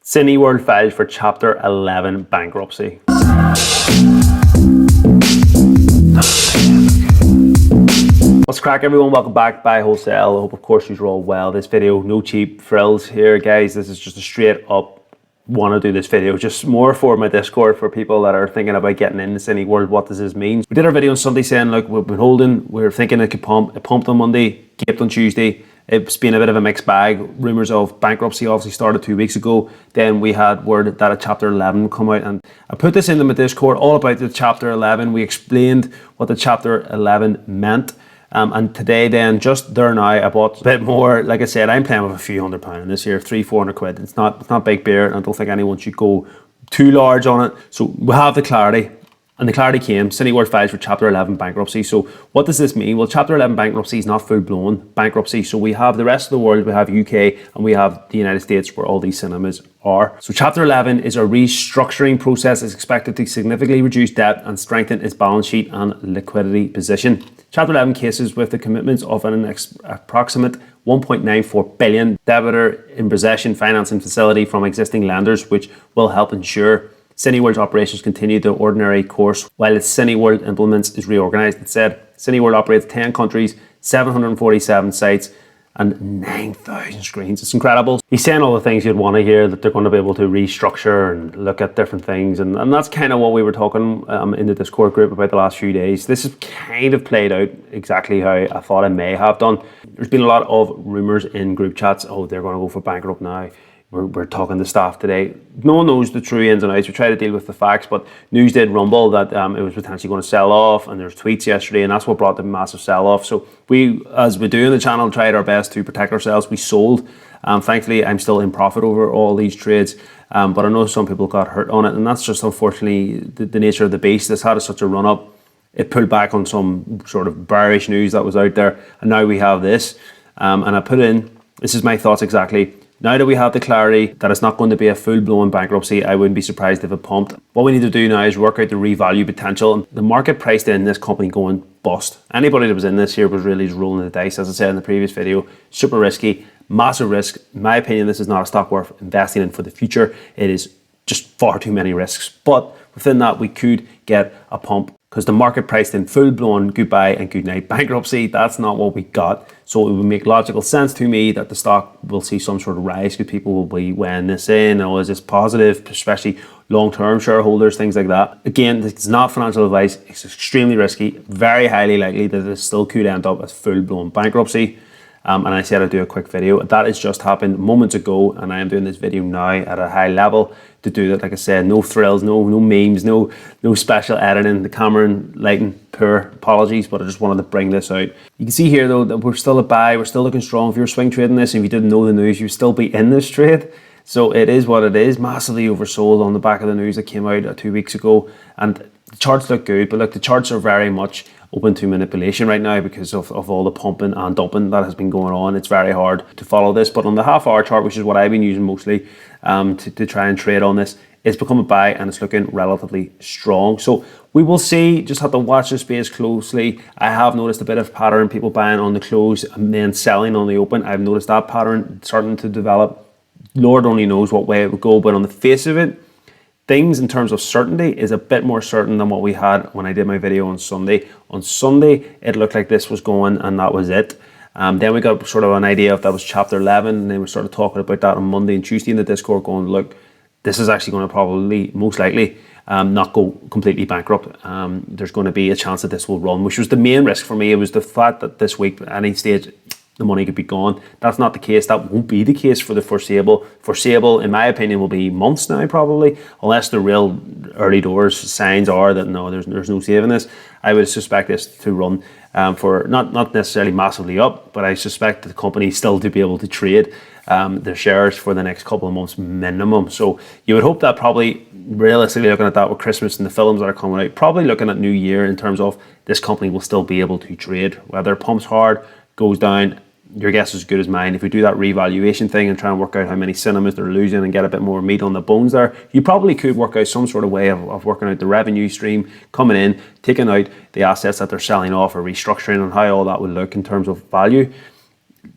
Cineworld files for Chapter 11 bankruptcy. What's crack, everyone? Welcome back by Wholesale. I hope, of course, you're all well. This video, no cheap frills here, guys. This is just a straight up want to do this video, just more for my Discord for people that are thinking about getting into Cineworld. What does this mean? We did our video on Sunday saying, look, we've been holding, we're thinking it could pump. It pumped on Monday, gaped on Tuesday. It's been a bit of a mixed bag. Rumours of bankruptcy obviously started 2 weeks ago. Then we had word that a Chapter 11 would come out, and I put this into my Discord all about the Chapter 11. We explained what the Chapter 11 meant. And today then, just there now, I bought a bit more. Like I said, I'm playing with a few £100 in this year, 300-400 quid. It's not big beer, and I don't think anyone should go too large on it. So we have the clarity. And the clarity came, Cineworld files for Chapter 11 bankruptcy. So what does this mean? Well, Chapter 11 bankruptcy is not full-blown bankruptcy. So we have the rest of the world, we have UK, and we have the United States where all these cinemas are. So Chapter 11 is a restructuring process. It's expected to significantly reduce debt and strengthen its balance sheet and liquidity position. Chapter 11 cases with the commitments of an approximate 1.94 billion debtor in possession financing facility from existing lenders, which will help ensure Cineworld's operations continue the ordinary course while its Cineworld implements is reorganized. It said Cineworld operates 10 countries, 747 sites, and 9,000 screens. It's incredible. He's saying all the things you'd want to hear, that they're going to be able to restructure and look at different things. And that's kind of what we were talking in the Discord group about the last few days. This has kind of played out exactly how I thought it may have done. There's been a lot of rumors in group chats. Oh, they're going to go for bankrupt now. We're talking to staff today. No one knows the true ins and outs. We try to deal with the facts, but news did rumble that it was potentially going to sell off, and there's tweets yesterday, and that's what brought the massive sell-off. So we, as we do in the channel, tried our best to protect ourselves. We sold. Thankfully, I'm still in profit over all these trades, but I know some people got hurt on it, and that's just unfortunately the nature of the beast. This had such a run-up. It pulled back on some sort of bearish news that was out there, and now we have this. And I put in, this is my thoughts exactly. Now that we have the clarity that it's not going to be a full-blown bankruptcy, I wouldn't be surprised if it pumped. What we need to do now is work out the revalue potential. The market priced in this company going bust. Anybody that was in this here was really just rolling the dice. As I said in the previous video, super risky, massive risk. In my opinion, this is not a stock worth investing in for the future. It is just far too many risks. But within that, we could get a pump because the market priced in full-blown goodbye and goodnight bankruptcy. That's not what we got. So it would make logical sense to me that the stock will see some sort of rise because people will be weighing this in. Oh, is this positive, especially long-term shareholders, things like that. Again, it's not financial advice. It's extremely risky, very highly likely that it still could end up as full-blown bankruptcy. And I said I'd do a quick video. That has just happened moments ago, and I am doing this video now at a high level to do that. Like I said, no thrills, no memes, no special editing. The camera and lighting, poor apologies, but I just wanted to bring this out. You can see here though that we're still at buy, we're still looking strong. If you're swing trading this and if you didn't know the news, you'd still be in this trade. So it is what it is, massively oversold on the back of the news that came out 2 weeks ago. And the charts look good, but look, the charts are very much open to manipulation right now because of all the pumping and dumping that has been going on. It's very hard to follow this, but on the half-hour chart, which is what I've been using mostly to try and trade on this, it's become a buy and it's looking relatively strong. So we will see, just have to watch the space closely. I have noticed a bit of pattern, people buying on the close and then selling on the open. I've noticed that pattern starting to develop. Lord only knows what way it would go, but on the face of it, things in terms of certainty is a bit more certain than what we had when I did my video on Sunday. On Sunday, it looked like this was going and that was it. Then we got sort of an idea if that was Chapter 11, and then we started talking about that on Monday and Tuesday in the Discord going, look, this is actually going to probably, most likely, not go completely bankrupt. There's going to be a chance that this will run, which was the main risk for me. It was the fact that this week, at any stage, the money could be gone. That's not the case. That won't be the case for the foreseeable. Foreseeable, in my opinion, will be months now probably, unless the real early doors signs are that no, there's no saving this. I would suspect this to run for not necessarily massively up, but I suspect the company still to be able to trade their shares for the next couple of months minimum. So you would hope that probably realistically looking at that with Christmas and the films that are coming out, probably looking at New Year in terms of this company will still be able to trade. Whether it pumps hard, goes down, your guess is as good as mine. If we do that revaluation thing and try and work out how many cinemas they're losing and get a bit more meat on the bones there, you probably could work out some sort of way of working out the revenue stream coming in, taking out the assets that they're selling off or restructuring and how all that would look in terms of value.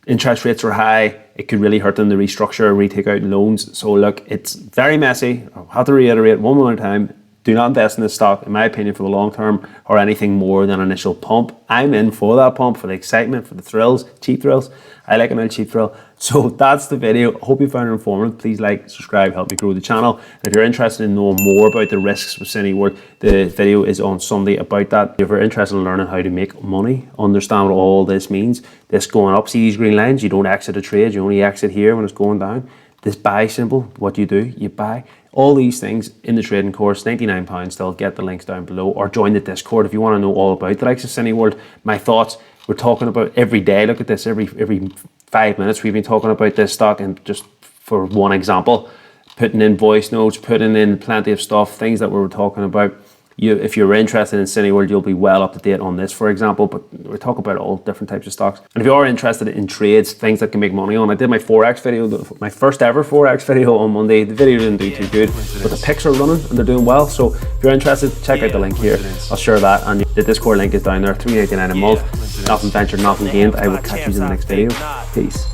interest rates are high, it could really hurt them to restructure or retake out loans. So look, it's very messy. I'll have to reiterate one more time. Do not invest in this stock, in my opinion, for the long term or anything more than an initial pump. I'm in for that pump, for the excitement, for the thrills, cheap thrills. I like an old cheap thrill. So that's the video. Hope you found it informative. Please like, subscribe, help me grow the channel. And if you're interested in knowing more about the risks with Cineworld, the video is on Sunday about that. If you're interested in learning how to make money, understand what all this means, this going up, see these green lines, you don't exit a trade, you only exit here when it's going down. This buy symbol, what you do, you buy. All these things in the trading course, £99 still. Get the links down below, or join the Discord if you want to know all about the likes of Cineworld. My thoughts, we're talking about every day. Look at this, every 5 minutes we've been talking about this stock, and just for one example, putting in voice notes, putting in plenty of stuff, things that we were talking about. If you're interested in Cineworld, you'll be well up to date on this, for example, but we're talking about all different types of stocks. And if you are interested in trades, things that can make money on, I did my Forex video, my first ever Forex video on Monday. The video didn't do too good, but the picks are running and they're doing well. So if you're interested, check out the link here. I'll share that, and the Discord link is down there, $3.99 a month. Nothing ventured, nothing gained. I will catch you in the next video. Peace.